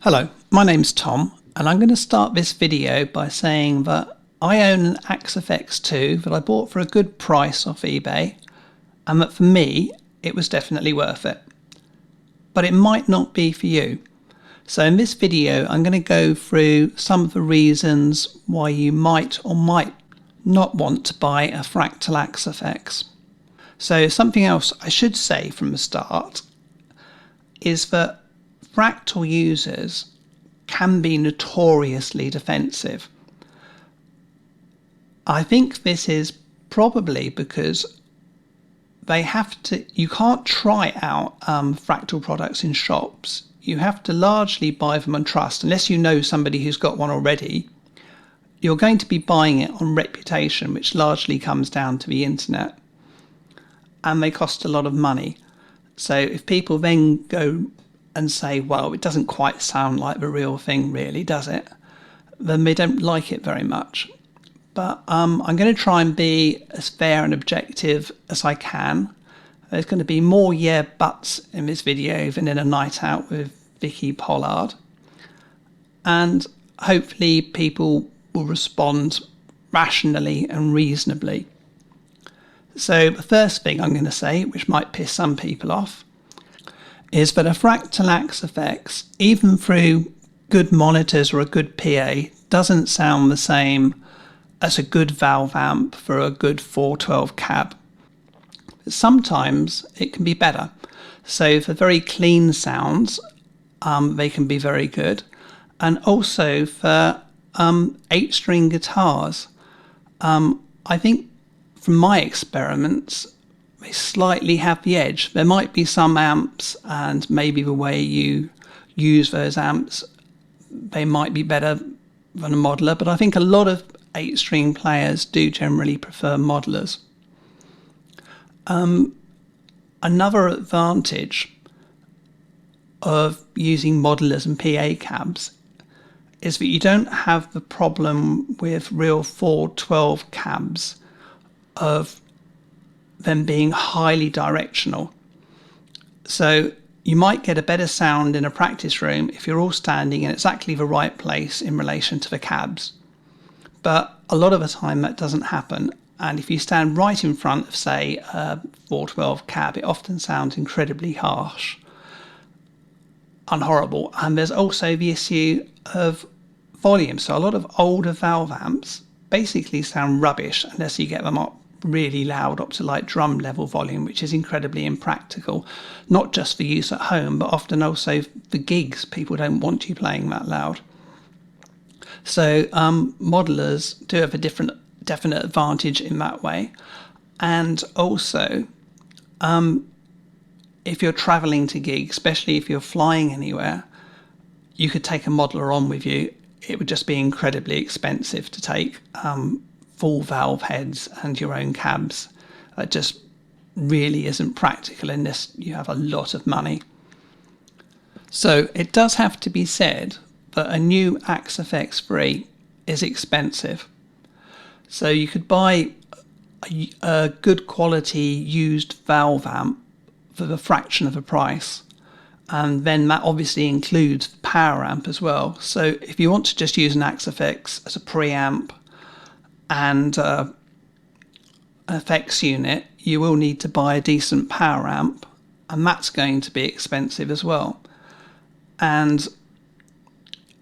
Hello, my name's Tom, and I'm going to start this video by saying that I own an Axe FX2 that I bought for a good price off eBay, and that for me it was definitely worth it. But it might not be for you. So in this video I'm going to go through some of the reasons why you might or might not want to buy a Fractal Axe FX. So something else I should say from the start is that Fractal users can be notoriously defensive. I think this is probably because you can't try out Fractal products in shops. You have to largely buy them on trust. Unless you know somebody who's got one already, you're going to be buying it on reputation, which largely comes down to the internet. And they cost a lot of money. So if people then go and say, well, it doesn't quite sound like the real thing really, does it? Then they don't like it very much. But I'm going to try and be as fair and objective as I can. There's going to be more yeah buts in this video than in a night out with Vicky Pollard. And hopefully people will respond rationally and reasonably. So the first thing I'm going to say, which might piss some people off, is that a Fractal Axe FX, even through good monitors or a good PA, doesn't sound the same as a good valve amp for a good 412 cab. Sometimes it can be better. So for very clean sounds, they can be very good. And also for 8-string guitars, I think from my experiments, they slightly have the edge. There might be some amps, and maybe the way you use those amps, they might be better than a modeler, but I think a lot of 8-string players do generally prefer modelers. Another advantage of using modelers and PA cabs is that you don't have the problem with real 412 cabs of them being highly directional. So you might get a better sound in a practice room if you're all standing in exactly the right place in relation to the cabs. But a lot of the time that doesn't happen. And if you stand right in front of, say, a 412 cab, it often sounds incredibly harsh and horrible. And there's also the issue of volume. So a lot of older valve amps basically sound rubbish unless you get them up really loud up to like drum level volume, which is incredibly impractical, not just for use at home, but often also for gigs. People don't want you playing that loud. So modelers do have a definite advantage in that way. And also, if you're traveling to gigs, especially if you're flying anywhere, you could take a modeler on with you. It would just be incredibly expensive to take full valve heads and your own cabs. It just really isn't practical unless you have a lot of money. So it does have to be said that a new Axe FX3 is expensive. So you could buy a good quality used valve amp for the fraction of a price. And then that obviously includes the power amp as well. So if you want to just use an Axe FX as a preamp and an effects unit, you will need to buy a decent power amp, and that's going to be expensive as well. And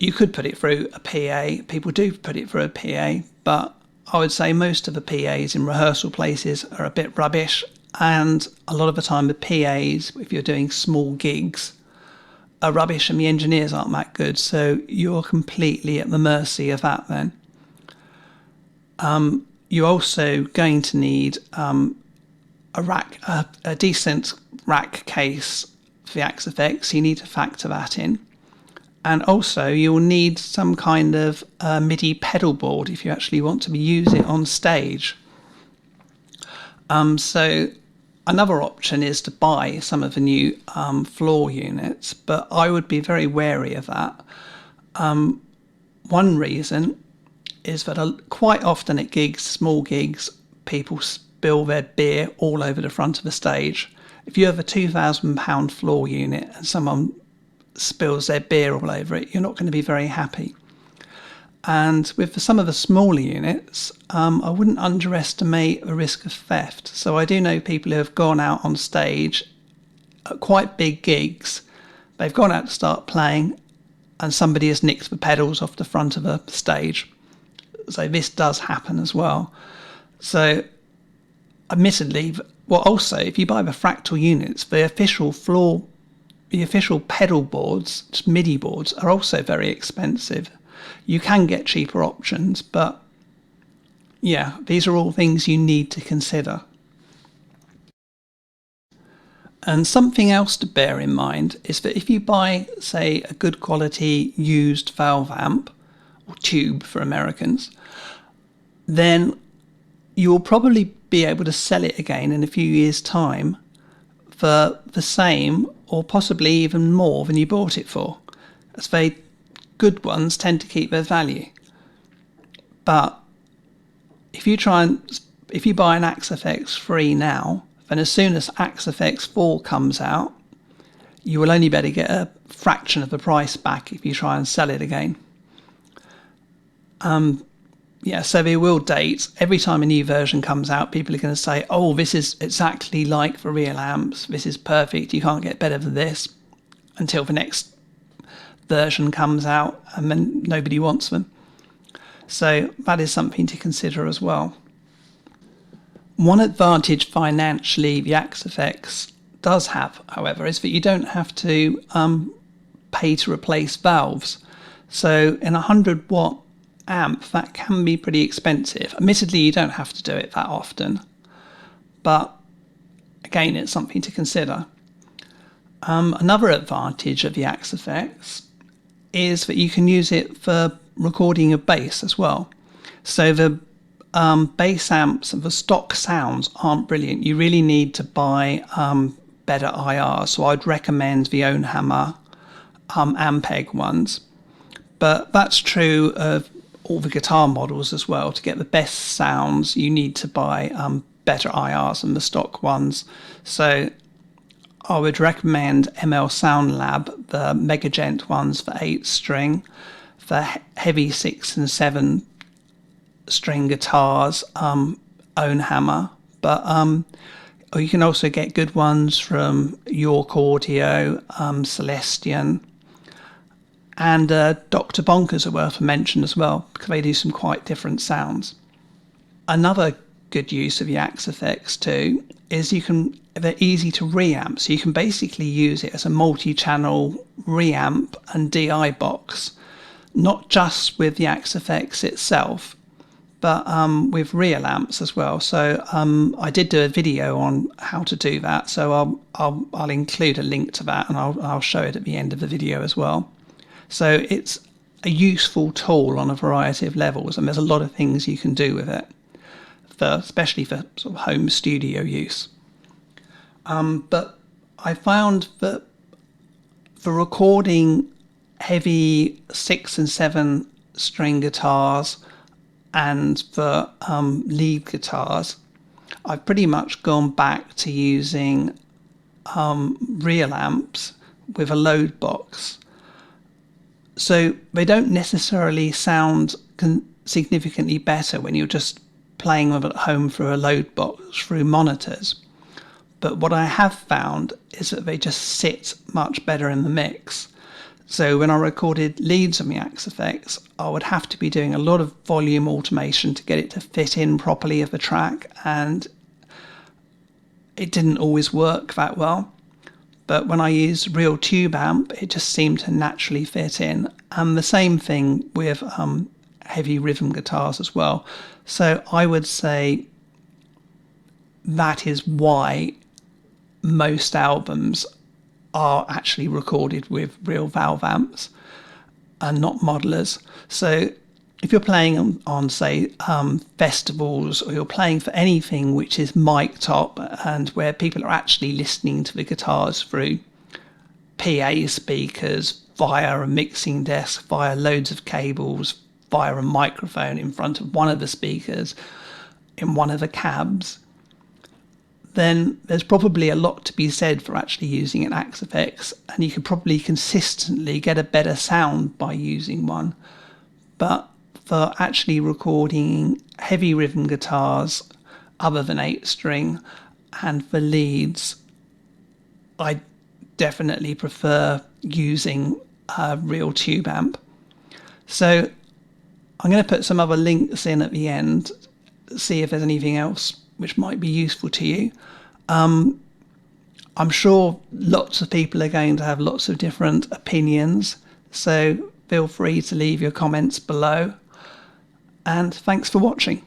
you could put it through a PA. People do put it through a PA, but I would say most of the PAs in rehearsal places are a bit rubbish, and a lot of the time the PAs, if you're doing small gigs, are rubbish and the engineers aren't that good, so you're completely at the mercy of that then. You're also going to need a decent rack case for the Axe FX. You need to factor that in. And also you'll need some kind of MIDI pedal board if you actually want to use it on stage. So another option is to buy some of the new floor units, but I would be very wary of that. One reason is that quite often at gigs, small gigs, people spill their beer all over the front of the stage. If you have a £2,000 floor unit and someone spills their beer all over it, you're not going to be very happy. And with some of the smaller units, I wouldn't underestimate the risk of theft. So I do know people who have gone out on stage at quite big gigs. They've gone out to start playing and somebody has nicked the pedals off the front of a stage. So this does happen as well. So admittedly, well, also, if you buy the Fractal units, the official pedal boards, just MIDI boards, are also very expensive. You can get cheaper options, but yeah, these are all things you need to consider. And something else to bear in mind is that if you buy, say, a good quality used valve amp, or tube for Americans, then you'll probably be able to sell it again in a few years' time for the same or possibly even more than you bought it for, as very good ones tend to keep their value. But if you buy an Axe FX 3 now, then as soon as Axe FX 4 comes out, you will only be able to get a fraction of the price back if you try and sell it again. So they will date. Every time a new version comes out, people are going to say, oh, this is exactly like the real amps. This is perfect. You can't get better than this, until the next version comes out and then nobody wants them. So that is something to consider as well. One advantage financially the Axe FX does have, however, is that you don't have to pay to replace valves. So in a 100-watt amp, that can be pretty expensive. Admittedly, you don't have to do it that often, but again, it's something to consider. Another advantage of the Axe FX is that you can use it for recording of bass as well. So the bass amps and the stock sounds aren't brilliant. You really need to buy better IRs. So I'd recommend the Ownhammer Ampeg ones. But that's true of all the guitar models as well. To get the best sounds, you need to buy better IRs than the stock ones. So I would recommend ML Sound Lab, the Megagent ones for 8-string, for heavy 6 and 7 string guitars, Ownhammer. But or you can also get good ones from York Audio, Celestion, and Dr. Bonkers are worth a mention as well, because they do some quite different sounds. Another good use of the Axe FX too is they're easy to reamp, so you can basically use it as a multi-channel reamp and DI box, not just with the Axe FX itself, but with real amps as well. So I did do a video on how to do that, so I'll include a link to that, and I'll show it at the end of the video as well. So it's a useful tool on a variety of levels, and there's a lot of things you can do with it, especially for sort of home studio use. But I found that for recording heavy 6 and 7 string guitars and for lead guitars, I've pretty much gone back to using real amps with a load box. So they don't necessarily sound significantly better when you're just playing them at home through a load box through monitors. But what I have found is that they just sit much better in the mix. So when I recorded leads on the Axe FX, I would have to be doing a lot of volume automation to get it to fit in properly of the track, and it didn't always work that well. But when I used real tube amp, it just seemed to naturally fit in. And the same thing with heavy rhythm guitars as well. So I would say that is why most albums are actually recorded with real valve amps and not modelers. So if you're playing on say, festivals, or you're playing for anything which is mic'd up and where people are actually listening to the guitars through PA speakers, via a mixing desk, via loads of cables, via a microphone in front of one of the speakers in one of the cabs, then there's probably a lot to be said for actually using an Axe FX, and you could probably consistently get a better sound by using one. But for actually recording heavy rhythm guitars other than 8-string and for leads, I definitely prefer using a real tube amp. So I'm going to put some other links in at the end, see if there's anything else which might be useful to you. I'm sure lots of people are going to have lots of different opinions, so feel free to leave your comments below. And thanks for watching.